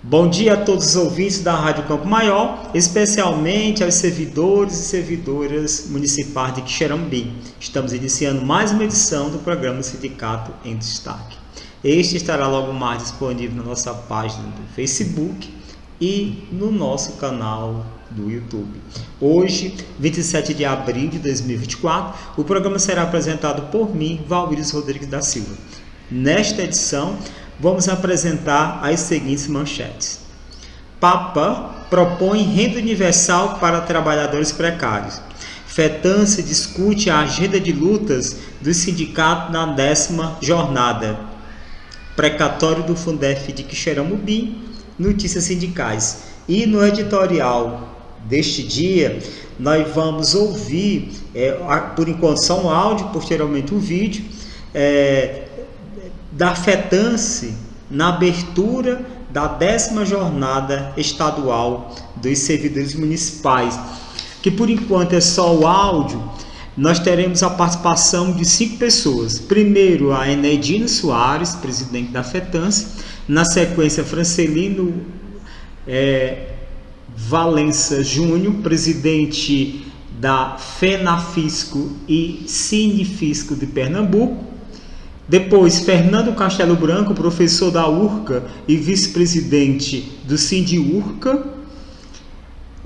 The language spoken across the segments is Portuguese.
Bom dia a todos os ouvintes da Rádio Campo Maior, especialmente aos servidores e servidoras municipais de Quixeramobim. Estamos iniciando mais uma edição do programa Sindicato em Destaque. Este estará logo mais disponível na nossa página do Facebook e no nosso canal do YouTube. Hoje, 27 de abril de 2024, o programa será apresentado por mim, Valmíris Rodrigues da Silva. Nesta edição, vamos apresentar as seguintes manchetes. Papa propõe renda universal para trabalhadores precários. FETANSE discute a agenda de lutas do sindicato na 10ª jornada. Precatório do Fundef de Quixeramobim, notícias sindicais. E no editorial deste dia, nós vamos ouvir, por enquanto só um áudio, posteriormente um vídeo, da FETANSE na abertura da 10ª jornada estadual dos servidores municipais, que por enquanto é só o áudio. Nós teremos a participação de 5 pessoas. Primeiro, a Enedina Soares, presidente da FETANSE. Na sequência, Francelino Valença Júnior, presidente da FENAFISCO e Sinifisco de Pernambuco. Depois, Fernando Castelo Branco, professor da URCA e vice-presidente do Sindiurca.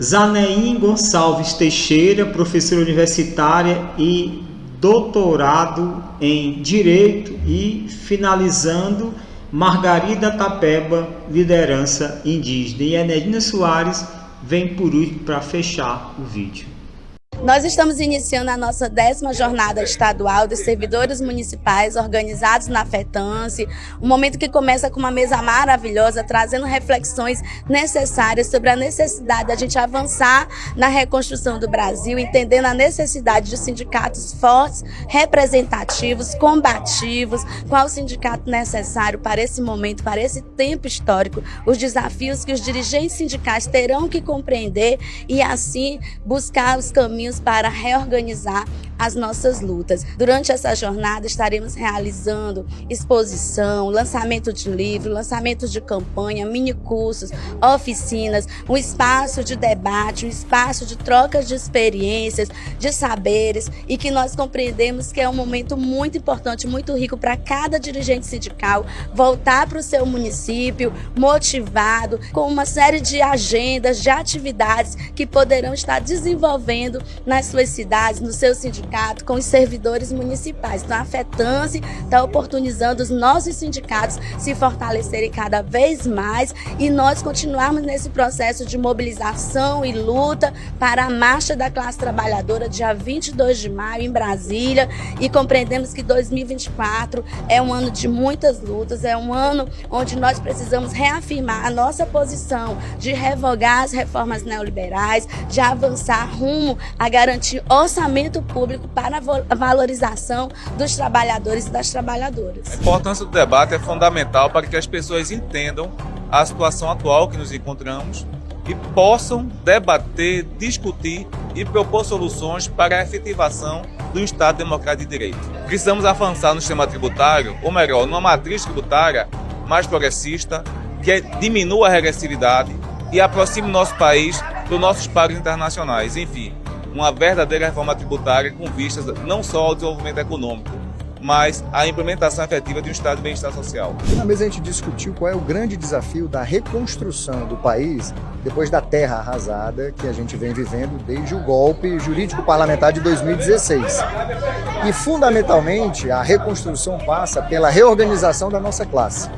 Zaneim Gonçalves Teixeira, professora universitária e doutorado em Direito. E, finalizando, Margarida Tapeba, liderança indígena. E Enedina Soares vem por último para fechar o vídeo. Nós estamos iniciando a nossa 10ª jornada estadual dos servidores municipais organizados na FETANSE, um momento que começa com uma mesa maravilhosa, trazendo reflexões necessárias sobre a necessidade da gente avançar na reconstrução do Brasil, entendendo a necessidade de sindicatos fortes, representativos, combativos, qual o sindicato necessário para esse momento, para esse tempo histórico, os desafios que os dirigentes sindicais terão que compreender e assim buscar os caminhos para reorganizar as nossas lutas. Durante essa jornada estaremos realizando exposição, lançamento de livro, lançamento de campanha, minicursos, oficinas, um espaço de debate, um espaço de trocas de experiências, de saberes, e que nós compreendemos que é um momento muito importante, muito rico para cada dirigente sindical voltar para o seu município motivado, com uma série de agendas, de atividades que poderão estar desenvolvendo nas suas cidades, no seu sindicato, com os servidores municipais. Então a FETANSE está oportunizando os nossos sindicatos se fortalecerem cada vez mais e nós continuarmos nesse processo de mobilização e luta para a Marcha da Classe Trabalhadora, dia 22 de maio, em Brasília, e compreendemos que 2024 é um ano de muitas lutas, é um ano onde nós precisamos reafirmar a nossa posição de revogar as reformas neoliberais, de avançar rumo a garantir orçamento público para a valorização dos trabalhadores e das trabalhadoras. A importância do debate é fundamental para que as pessoas entendam a situação atual que nos encontramos e possam debater, discutir e propor soluções para a efetivação do Estado Democrático de Direito. Precisamos avançar no sistema tributário, ou melhor, numa matriz tributária mais progressista, que diminua a regressividade e aproxime o nosso país dos nossos pares internacionais. Enfim, uma verdadeira reforma tributária com vistas não só ao desenvolvimento econômico, mas à implementação efetiva de um estado de bem-estar social. Na mesa a gente discutiu qual é o grande desafio da reconstrução do país depois da terra arrasada que a gente vem vivendo desde o golpe jurídico-parlamentar de 2016. E, fundamentalmente, a reconstrução passa pela reorganização da nossa classe,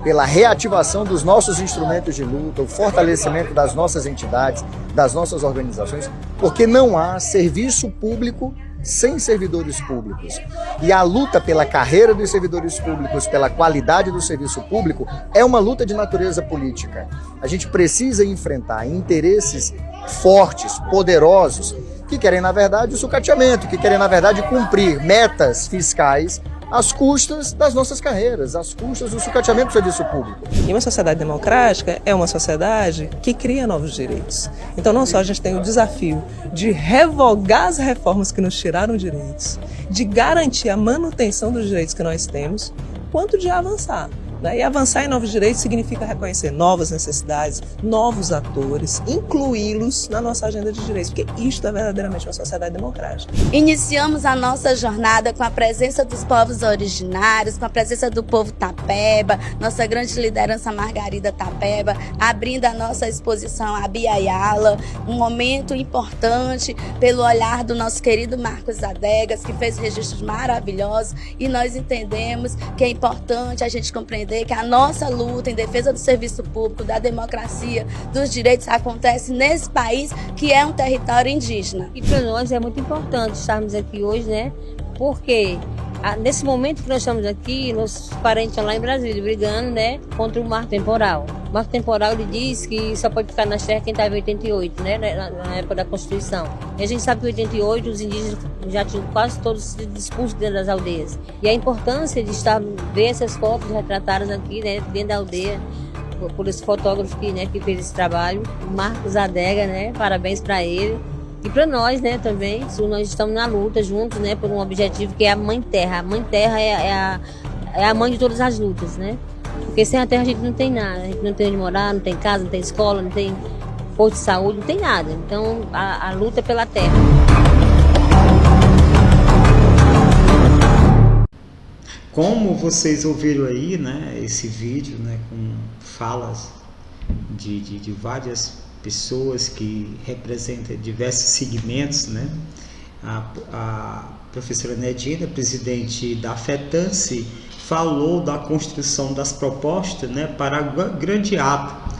pela reativação dos nossos instrumentos de luta, o fortalecimento das nossas entidades, das nossas organizações, porque não há serviço público sem servidores públicos. E a luta pela carreira dos servidores públicos, pela qualidade do serviço público, é uma luta de natureza política. A gente precisa enfrentar interesses fortes, poderosos, que querem, na verdade, o sucateamento, que querem, na verdade, cumprir metas fiscais às custas das nossas carreiras, às custas do sucateamento do serviço público. E uma sociedade democrática é uma sociedade que cria novos direitos. Então não só a gente tem o desafio de revogar as reformas que nos tiraram direitos, de garantir a manutenção dos direitos que nós temos, quanto de avançar. E avançar em novos direitos significa reconhecer novas necessidades, novos atores, incluí-los na nossa agenda de direitos, porque isto é verdadeiramente uma sociedade democrática. Iniciamos a nossa jornada com a presença dos povos originários, com a presença do povo Tapeba, nossa grande liderança Margarida Tapeba, abrindo a nossa exposição a Biayala, um momento importante pelo olhar do nosso querido Marcos Adegas, que fez registros maravilhosos, e nós entendemos que é importante a gente compreender que a nossa luta em defesa do serviço público, da democracia, dos direitos acontece nesse país que é um território indígena. E para nós é muito importante estarmos aqui hoje, né? Porque nesse momento que nós estamos aqui, nossos parentes estão lá em Brasília brigando, né, contra o marco temporal. O marco temporal, ele diz que só pode ficar nas terras quem estava em 88, né, na época da Constituição. E a gente sabe que em 88 os indígenas já tinham quase todos expulsos dentro das aldeias. E a importância de ver essas fotos retratadas aqui, né, dentro da aldeia, por esse fotógrafo que fez esse trabalho, o Marcos Adega, né, parabéns para ele. E para nós, né, também, nós estamos na luta juntos, né, por um objetivo que é a Mãe Terra. A Mãe Terra é a mãe de todas as lutas, né? Porque sem a terra a gente não tem nada, a gente não tem onde morar, não tem casa, não tem escola, não tem posto de saúde, não tem nada. Então a luta é pela terra. Como vocês ouviram aí, né, esse vídeo, né, com falas de várias pessoas que representam diversos segmentos, né? A professora Nedina, presidente da FETANSE, falou da construção das propostas, né, para o grande ato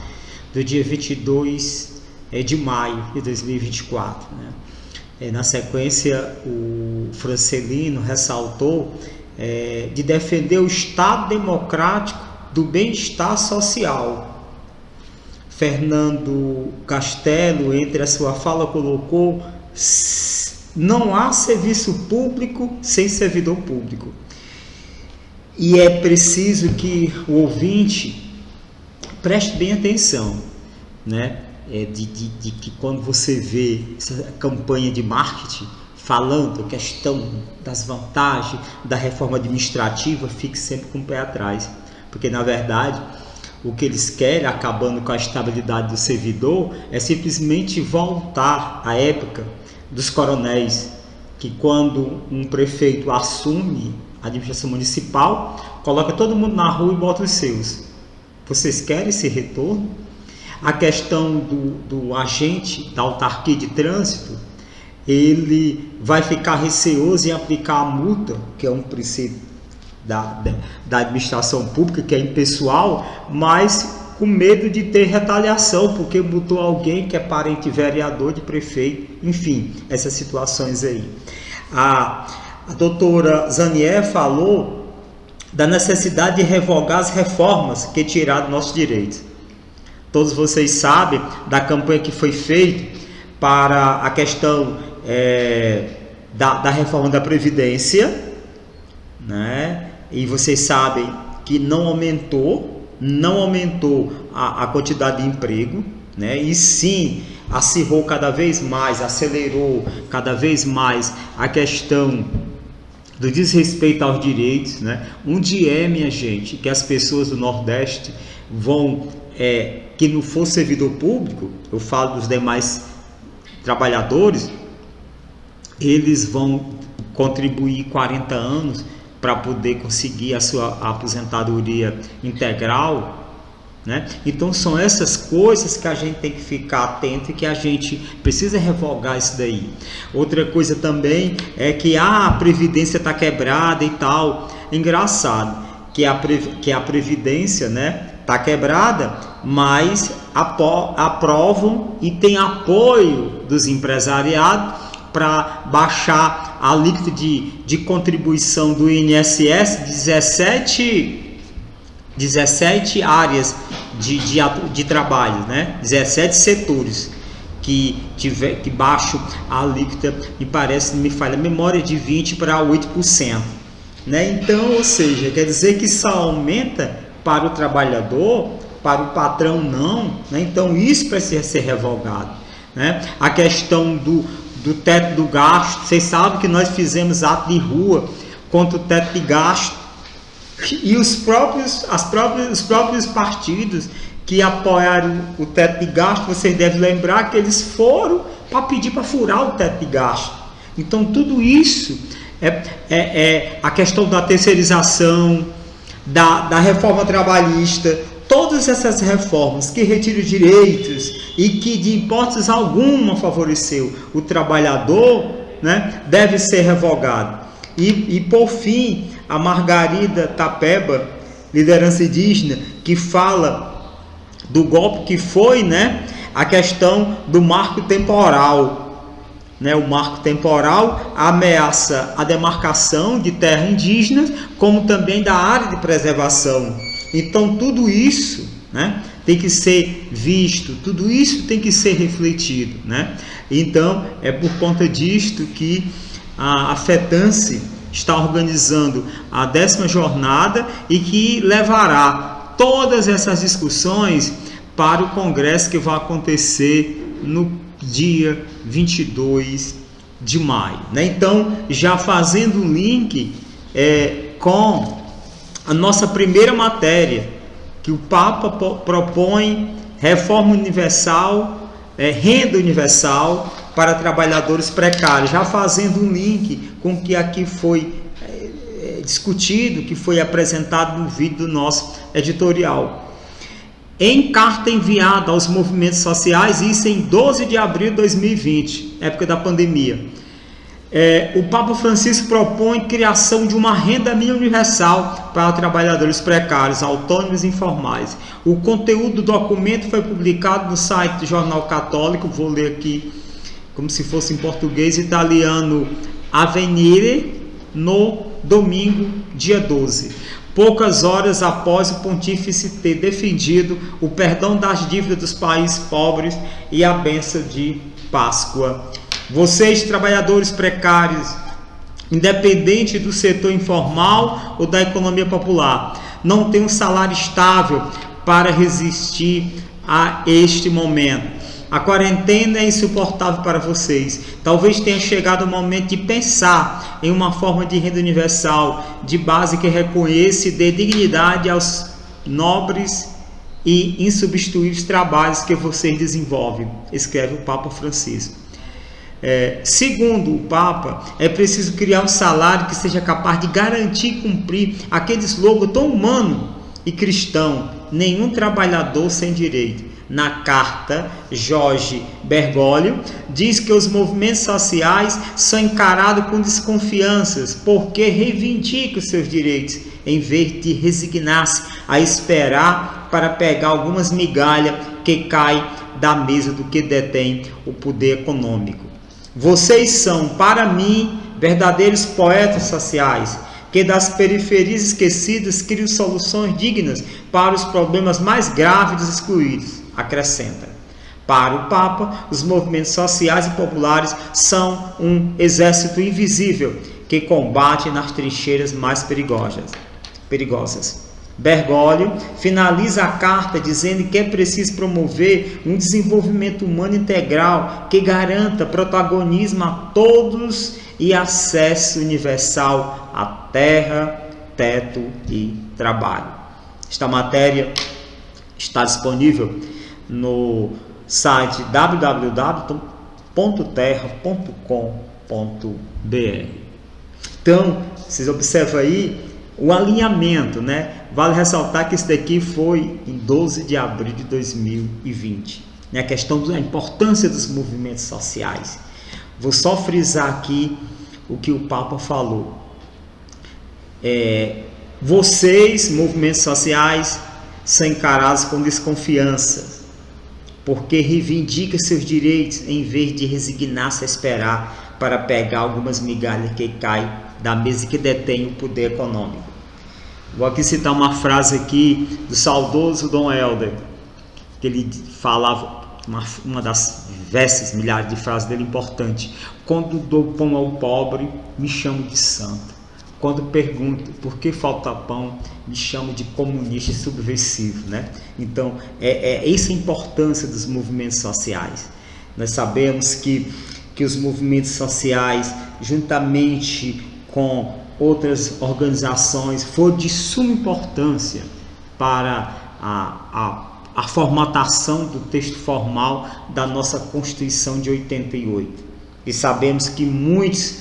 do dia 22 de maio de 2024. Né? Na sequência, o Francelino ressaltou de defender o Estado democrático do bem-estar social. Fernando Castelo, entre a sua fala, colocou: não há serviço público sem servidor público. E é preciso que o ouvinte preste bem atenção, né? De que quando você vê essa campanha de marketing falando a questão das vantagens da reforma administrativa, fique sempre com o pé atrás, porque na verdade o que eles querem, acabando com a estabilidade do servidor, é simplesmente voltar à época dos coronéis, que quando um prefeito assume a administração municipal, coloca todo mundo na rua e bota os seus. Vocês querem esse retorno? A questão do agente da autarquia de trânsito, ele vai ficar receoso em aplicar a multa, que é um princípio da administração pública, que é impessoal, mas com medo de ter retaliação, porque multou alguém que é parente de vereador, de prefeito, enfim, essas situações aí. A doutora Zanier falou da necessidade de revogar as reformas que tiraram nossos direitos. Todos vocês sabem da campanha que foi feita para a questão da reforma da Previdência, né? E vocês sabem que não aumentou a quantidade de emprego, né? E sim acirrou cada vez mais, acelerou cada vez mais a questão do desrespeito aos direitos, né? Onde minha gente, que as pessoas do Nordeste vão, que não for servidor público, eu falo dos demais trabalhadores, eles vão contribuir 40 anos para poder conseguir a sua aposentadoria integral, né? Então são essas coisas que a gente tem que ficar atento e que a gente precisa revogar isso daí. Outra coisa também é que a Previdência está quebrada e tal. Engraçado que a Previdência, né, está quebrada, mas aprovam e tem apoio dos empresariados para baixar a alíquota de contribuição do INSS, 17 áreas de trabalho, né? 17 setores que baixam a alíquota, me falha a memória, de 20% para 8%. Né? Então, ou seja, quer dizer que só aumenta para o trabalhador, para o patrão não. Né? Então isso precisa ser revogado. Né? A questão do teto do gasto, vocês sabem que nós fizemos ato de rua contra o teto de gasto, E os próprios partidos que apoiaram o teto de gasto, vocês devem lembrar que eles foram para pedir para furar o teto de gasto. Então tudo isso é a questão da terceirização, da reforma trabalhista, todas essas reformas que retiram direitos e que de hipótese alguma favoreceu o trabalhador, né, deve ser revogado. E por fim, a Margarida Tapeba, liderança indígena, que fala do golpe que foi, né, a questão do marco temporal, né, o marco temporal ameaça a demarcação de terras indígenas, como também da área de preservação. Então tudo isso, né, tem que ser visto, tudo isso tem que ser refletido, né? Então é por conta disto que a FETANSE está organizando a 10ª jornada e que levará todas essas discussões para o congresso que vai acontecer no dia 22 de maio, né? Então, já fazendo um link com a nossa primeira matéria, que o Papa propõe reforma universal, renda universal para trabalhadores precários, já fazendo um link com o que aqui foi discutido, que foi apresentado no vídeo do nosso editorial. Em carta enviada aos movimentos sociais, isso em 12 de abril de 2020, época da pandemia, o Papa Francisco propõe criação de uma renda mínima universal para trabalhadores precários, autônomos e informais. O conteúdo do documento foi publicado no site do Jornal Católico, vou ler aqui como se fosse em português, italiano, Avvenire, no domingo, dia 12. Poucas horas após o pontífice ter defendido o perdão das dívidas dos países pobres e a bênção de Páscoa. Vocês, trabalhadores precários, independente do setor informal ou da economia popular, não têm um salário estável para resistir a este momento. A quarentena é insuportável para vocês. Talvez tenha chegado o momento de pensar em uma forma de renda universal de base que reconheça e dê dignidade aos nobres e insubstituíveis trabalhos que vocês desenvolvem, escreve o Papa Francisco. Segundo o Papa, é preciso criar um salário que seja capaz de garantir e cumprir aquele slogan tão humano e cristão: nenhum trabalhador sem direito. Na carta, Jorge Bergoglio diz que os movimentos sociais são encarados com desconfianças porque reivindicam seus direitos, em vez de resignar-se a esperar para pegar algumas migalhas que caem da mesa do que detém o poder econômico. Vocês são, para mim, verdadeiros poetas sociais, que das periferias esquecidas criam soluções dignas para os problemas mais graves dos excluídos, acrescenta. Para o Papa, os movimentos sociais e populares são um exército invisível que combate nas trincheiras mais perigosas. Bergoglio finaliza a carta dizendo que é preciso promover um desenvolvimento humano integral que garanta protagonismo a todos e acesso universal à terra, teto e trabalho. Esta matéria está disponível no site www.terra.com.br. Então, vocês observam aí o alinhamento, né? Vale ressaltar que isso daqui foi em 12 de abril de 2020. A questão da importância dos movimentos sociais. Vou só frisar aqui o que o Papa falou. Vocês, movimentos sociais, são encarados com desconfiança, porque reivindicam seus direitos em vez de resignar-se a esperar para pegar algumas migalhas que caem da mesa que detém o poder econômico. Vou aqui citar uma frase aqui do saudoso Dom Helder, que ele falava, uma das diversas milhares de frases dele importante: quando dou pão ao pobre, me chamo de santo. Quando pergunto por que falta pão, me chamo de comunista e subversivo, né? Então, essa a importância dos movimentos sociais. Nós sabemos que os movimentos sociais, juntamente com outras organizações, foi de suma importância para a formatação do texto formal da nossa Constituição de 88. E sabemos que muitos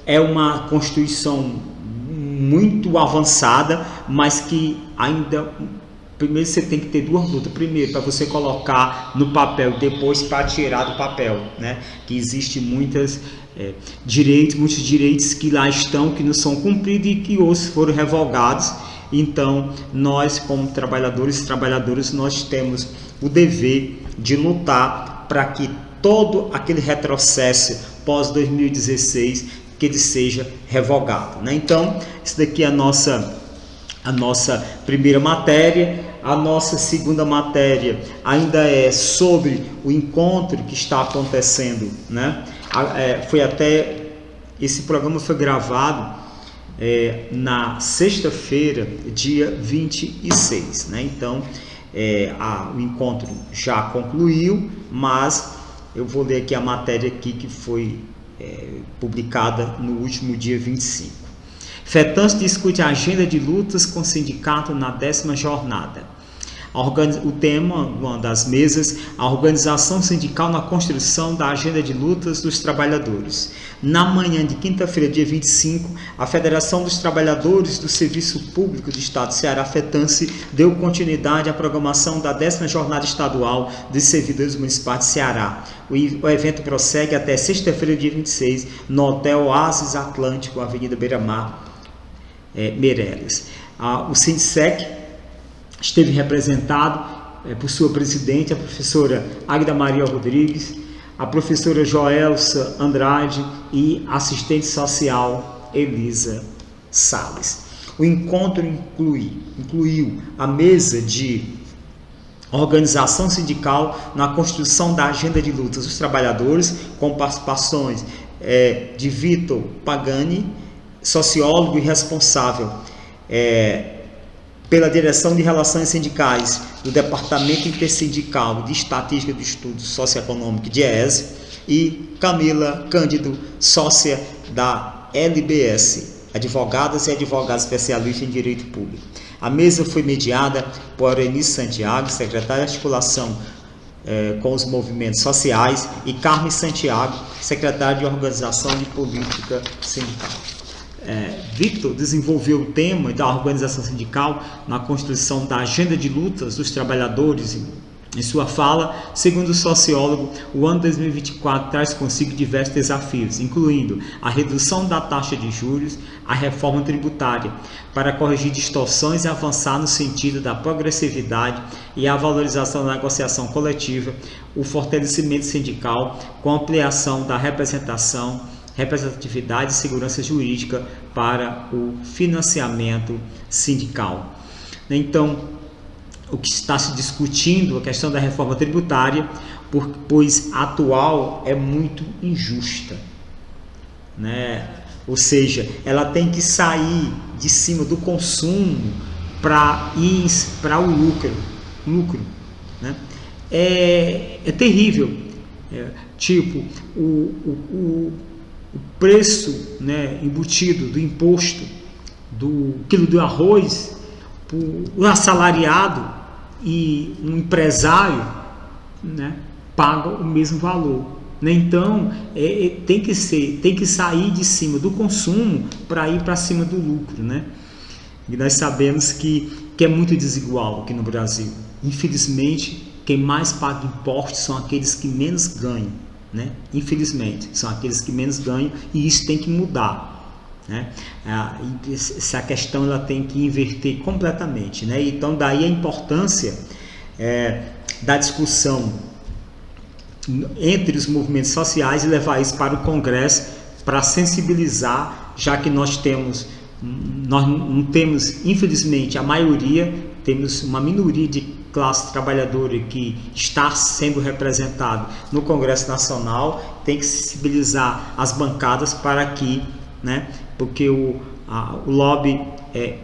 é uma Constituição muito avançada, mas que ainda primeiro você tem que ter duas lutas. Primeiro, para você colocar no papel, depois para tirar do papel, né? Que existe muitos direitos que lá estão, que não são cumpridos e que outros foram revogados. Então, nós como trabalhadores e trabalhadoras, nós temos o dever de lutar para que todo aquele retrocesso pós-2016, que ele seja revogado, né? Então, isso daqui é a nossa primeira matéria. A nossa segunda matéria ainda é sobre o encontro que está acontecendo, né? Esse programa foi gravado na sexta-feira, dia 26, né? Então, o encontro já concluiu, mas eu vou ler aqui a matéria aqui que foi publicada no último dia 25. FETANSE discute a agenda de lutas com o sindicato na 10ª jornada. O tema, uma das mesas, a organização sindical na construção da agenda de lutas dos trabalhadores. Na manhã de quinta-feira, dia 25, a Federação dos Trabalhadores do Serviço Público do Estado do Ceará, FETANSE, deu continuidade à programação da 10ª Jornada Estadual dos Servidores Municipais de Ceará. O evento prossegue até sexta-feira, dia 26, no Hotel Oasis Atlântico, Avenida Beira-Mar, Meireles. O SINDSEC esteve representado por sua presidente, a professora Águida Maria Rodrigues, a professora Joelsa Andrade e assistente social Elisa Salles. O encontro incluiu a mesa de organização sindical na construção da agenda de lutas dos trabalhadores, com participações de Vitor Pagani, sociólogo e responsável pela Direção de Relações Sindicais do Departamento Intersindical de Estatística do Estudo Socioeconômico, DIEESE, e Camila Cândido, sócia da LBS, advogadas e advogados especialistas em Direito Público. A mesa foi mediada por Eunice Santiago, secretária de articulação com os movimentos sociais, e Carmen Santiago, secretária de Organização de Política Sindical. Victor desenvolveu o tema da organização sindical na construção da agenda de lutas dos trabalhadores. Em sua fala, segundo o sociólogo, o ano 2024 traz consigo diversos desafios, incluindo a redução da taxa de juros, a reforma tributária, para corrigir distorções e avançar no sentido da progressividade e a valorização da negociação coletiva, o fortalecimento sindical com ampliação da representatividade e segurança jurídica para o financiamento sindical. Então, o que está se discutindo, a questão da reforma tributária, pois a atual é muito injusta, né? Ou seja, ela tem que sair de cima do consumo para ir para o lucro, né? É terrível. Tipo, o preço, né, embutido do imposto do quilo de arroz, o assalariado e um empresário, né, paga o mesmo valor, né? Então tem que sair de cima do consumo para ir para cima do lucro, né? E nós sabemos que é muito desigual aqui no Brasil. Infelizmente, quem mais paga impostos são aqueles que menos ganham, né? Infelizmente, são aqueles que menos ganham, e isso tem que mudar, né? Essa questão ela tem que inverter completamente, né? Então, daí a importância da discussão entre os movimentos sociais e levar isso para o Congresso para sensibilizar, já que nós não temos, infelizmente, a maioria, temos uma minoria de classe trabalhadora que está sendo representada no Congresso Nacional. Tem que sensibilizar as bancadas para que, né, porque o lobby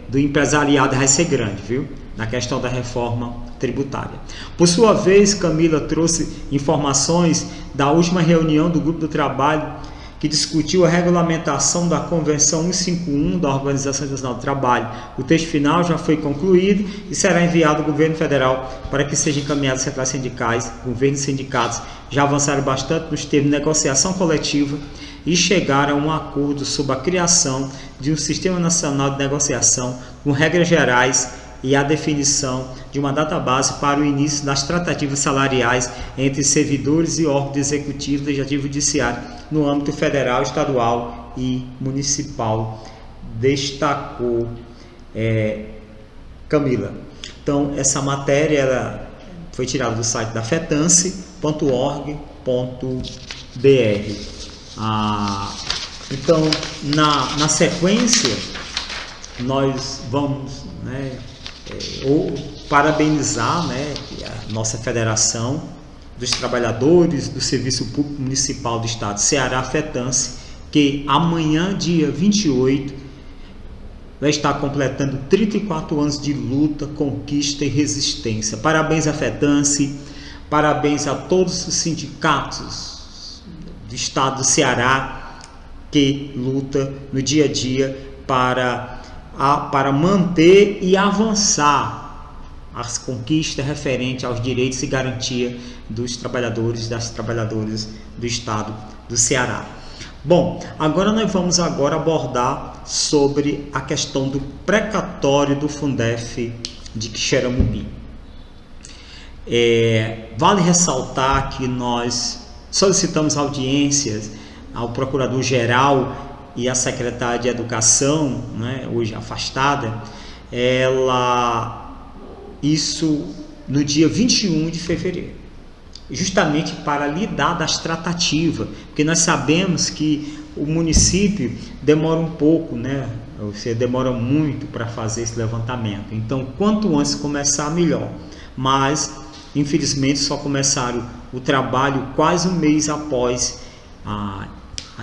do empresariado vai ser grande, viu, na questão da reforma tributária. Por sua vez, Camila trouxe informações da última reunião do grupo do trabalho que discutiu a regulamentação da Convenção 151 da Organização Internacional do Trabalho. O texto final já foi concluído e será enviado ao governo federal para que seja encaminhado às centrais sindicais. Governos e sindicatos já avançaram bastante nos termos de negociação coletiva e chegaram a um acordo sobre a criação de um Sistema Nacional de Negociação com regras gerais e a definição de uma database para o início das tratativas salariais entre servidores e órgãos executivos, legislativo e judiciário no âmbito federal, estadual e municipal, destacou Camila. Então, essa matéria ela foi tirada do site da fetance.org.br. Então, na sequência, nós vamos parabenizar a nossa Federação dos Trabalhadores do Serviço Público Municipal do Estado de Ceará, FETANCE, que amanhã, dia 28, vai estar completando 34 anos de luta, conquista e resistência. Parabéns à FETANCE, parabéns a todos os sindicatos do Estado do Ceará que luta no dia a dia para manter e avançar as conquistas referentes aos direitos e garantia dos trabalhadores e das trabalhadoras do Estado do Ceará. Bom, agora nós vamos abordar sobre a questão do precatório do Fundef de Quixeramobim. Vale ressaltar que nós solicitamos audiências ao Procurador-Geral e à Secretária de Educação, hoje afastada, isso no dia 21 de fevereiro, justamente para lidar das tratativas, porque nós sabemos que o município demora um pouco, você demora muito para fazer esse levantamento, então quanto antes começar, melhor, mas infelizmente só começaram o trabalho quase um mês após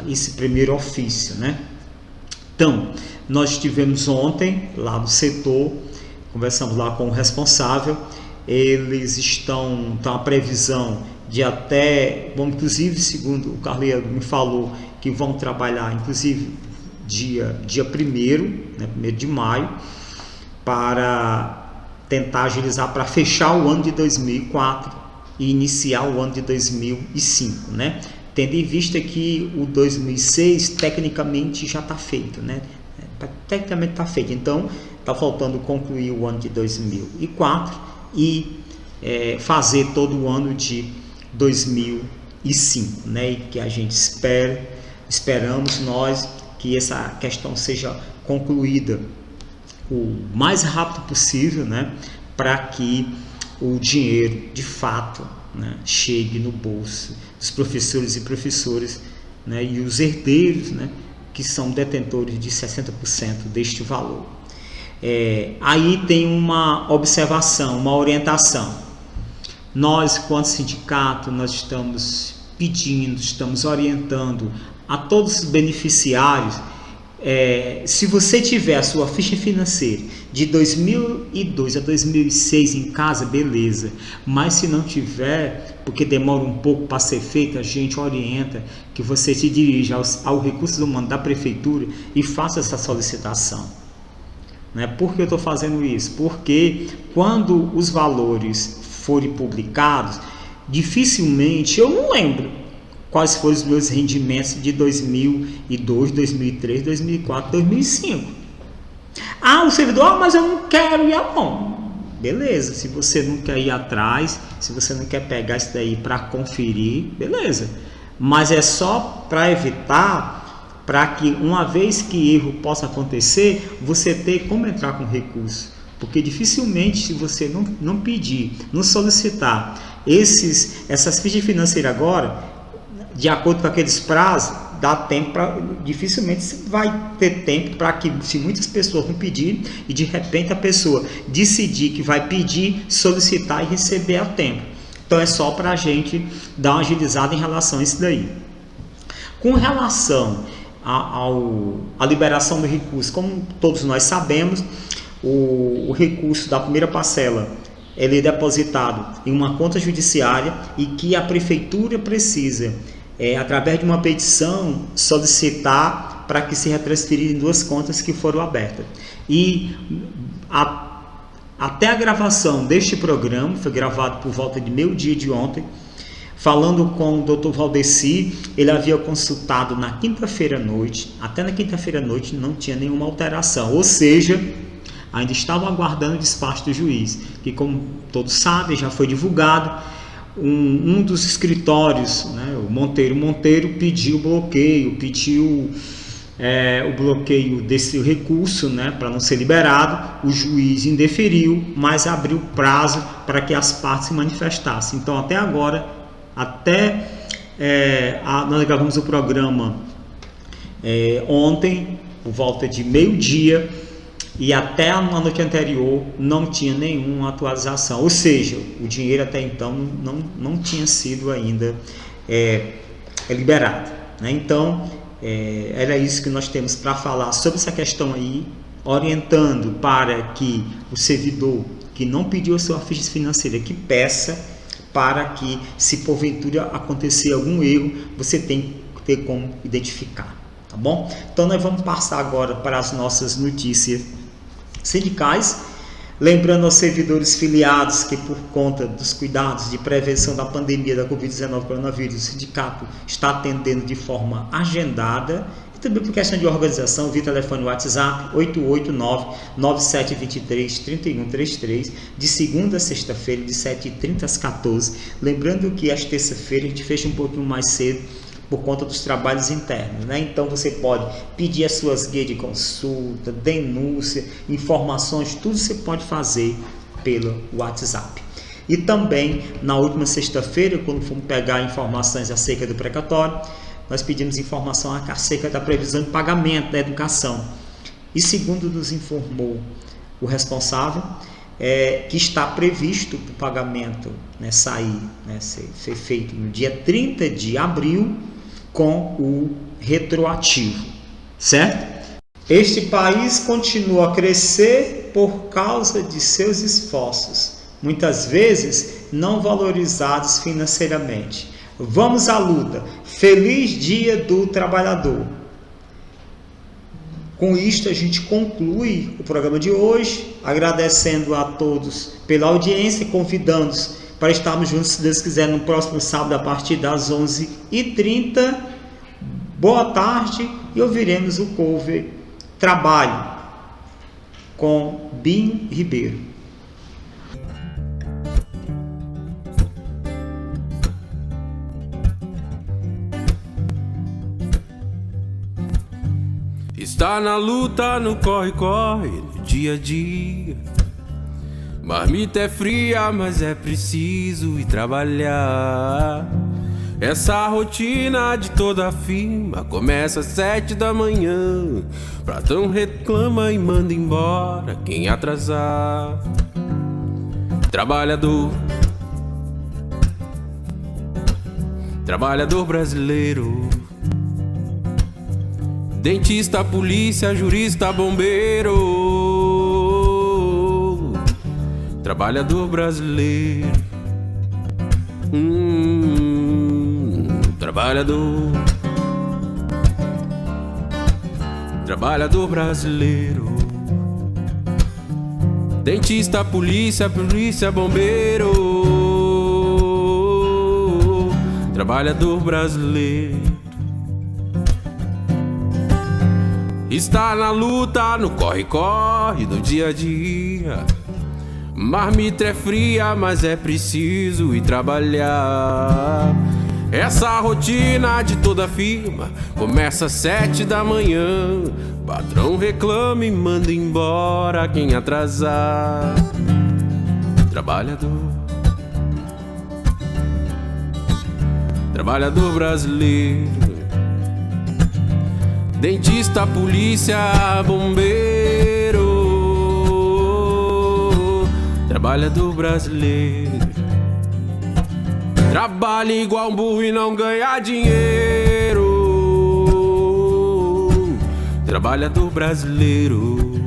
esse primeiro ofício, Então, nós estivemos ontem lá no setor, conversamos lá com o responsável, eles estão a previsão de até, inclusive, segundo o Carleiro me falou, que vão trabalhar, inclusive, dia 1º de maio, para tentar agilizar, para fechar o ano de 2004 e iniciar o ano de 2005, Tendo em vista que o 2006 tecnicamente já está feito, Tecnicamente está feito, então está faltando concluir o ano de 2004 e fazer todo o ano de 2005, E que a gente esperamos nós que essa questão seja concluída o mais rápido possível, para que o dinheiro de fato chegue no bolso dos professores e professoras, e os herdeiros, que são detentores de 60% deste valor. Aí tem uma observação, uma orientação. Nós, quanto sindicato, nós estamos pedindo, estamos orientando a todos os beneficiários. Se você tiver a sua ficha financeira de 2002 a 2006 em casa, beleza, mas se não tiver, porque demora um pouco para ser feito, a gente orienta que você se dirija ao Recursos Humanos da Prefeitura e faça essa solicitação. Por que eu estou fazendo isso? Porque quando os valores forem publicados, dificilmente, eu não lembro quais foram os meus rendimentos de 2002, 2003, 2004, 2005. O servidor, mas eu não quero ir bom. Beleza, se você não quer ir atrás, se você não quer pegar isso daí para conferir, beleza. Mas é só para evitar, para que uma vez que erro possa acontecer, você ter como entrar com recurso. Porque dificilmente, se você não pedir, não solicitar essas fichas financeiras agora, de acordo com aqueles prazos, dá tempo dificilmente você vai ter tempo para que, se muitas pessoas não pedirem e de repente a pessoa decidir que vai pedir, solicitar e receber a tempo. Então é só para a gente dar uma agilizada em relação a isso daí. Com relação à liberação do recurso, como todos nós sabemos, o recurso da primeira parcela ele é depositado em uma conta judiciária e que a prefeitura precisa através de uma petição, solicitar para que se retransferirem 2 contas que foram abertas. E até a gravação deste programa, foi gravado por volta de meio-dia de ontem, falando com o Dr. Valdeci, ele havia consultado na quinta-feira à noite, até na quinta-feira à noite não tinha nenhuma alteração, ou seja, ainda estavam aguardando o despacho do juiz, que, como todos sabem, já foi divulgado. Um dos escritórios, né, o Monteiro pediu bloqueio, o bloqueio desse recurso, né, para não ser liberado. O juiz indeferiu, mas abriu prazo para que as partes se manifestassem. Então, até agora, nós gravamos o programa ontem, por volta de meio-dia, e até a noite anterior não tinha nenhuma atualização, ou seja, o dinheiro até então não tinha sido ainda liberado, né? Então, era isso que nós temos para falar sobre essa questão aí, orientando para que o servidor que não pediu a sua ficha financeira, que peça, para que, se porventura acontecer algum erro, você tem que ter como identificar, tá bom? Então, nós vamos passar agora para as nossas notícias sindicais, lembrando aos servidores filiados que, por conta dos cuidados de prevenção da pandemia da Covid-19 coronavírus, o sindicato está atendendo de forma agendada, e também por questão de organização, via telefone WhatsApp 889-9723-3133, de segunda a sexta-feira, de 7h30 às 14h. Lembrando que às terça-feira a gente fecha um pouquinho mais cedo, por conta dos trabalhos internos, né? Então você pode pedir as suas guias de consulta, denúncia, informações, tudo você pode fazer pelo WhatsApp. E também na última sexta-feira, quando fomos pegar informações acerca do precatório, nós pedimos informação acerca da previsão de pagamento da educação. E segundo nos informou o responsável, que está previsto o pagamento, né, ser feito no dia 30 de abril, com o retroativo, certo? Este país continua a crescer por causa de seus esforços, muitas vezes não valorizados financeiramente. Vamos à luta. Feliz Dia do Trabalhador. Com isto a gente conclui o programa de hoje, agradecendo a todos pela audiência e convidando-os para estarmos juntos, se Deus quiser, no próximo sábado a partir das 11h30. Boa tarde, e ouviremos o cover Trabalho com Binho Ribeiro. Está na luta, no corre-corre, no dia a dia. Marmita é fria, mas é preciso ir trabalhar. Essa rotina de toda firma começa às 7 da manhã. Patrão reclama e manda embora quem atrasar. Trabalhador brasileiro, dentista, polícia, jurista, bombeiro. Trabalhador brasileiro, trabalhador brasileiro, dentista, polícia, bombeiro. Trabalhador brasileiro está na luta, no corre-corre do dia a dia. Marmita é fria, mas é preciso ir trabalhar. Essa rotina de toda firma começa às 7 da manhã. Patrão reclama e manda embora quem atrasar. Trabalhador brasileiro, dentista, polícia, bombeiro. Trabalhador brasileiro, trabalha igual um burro e não ganha dinheiro. Trabalhador brasileiro,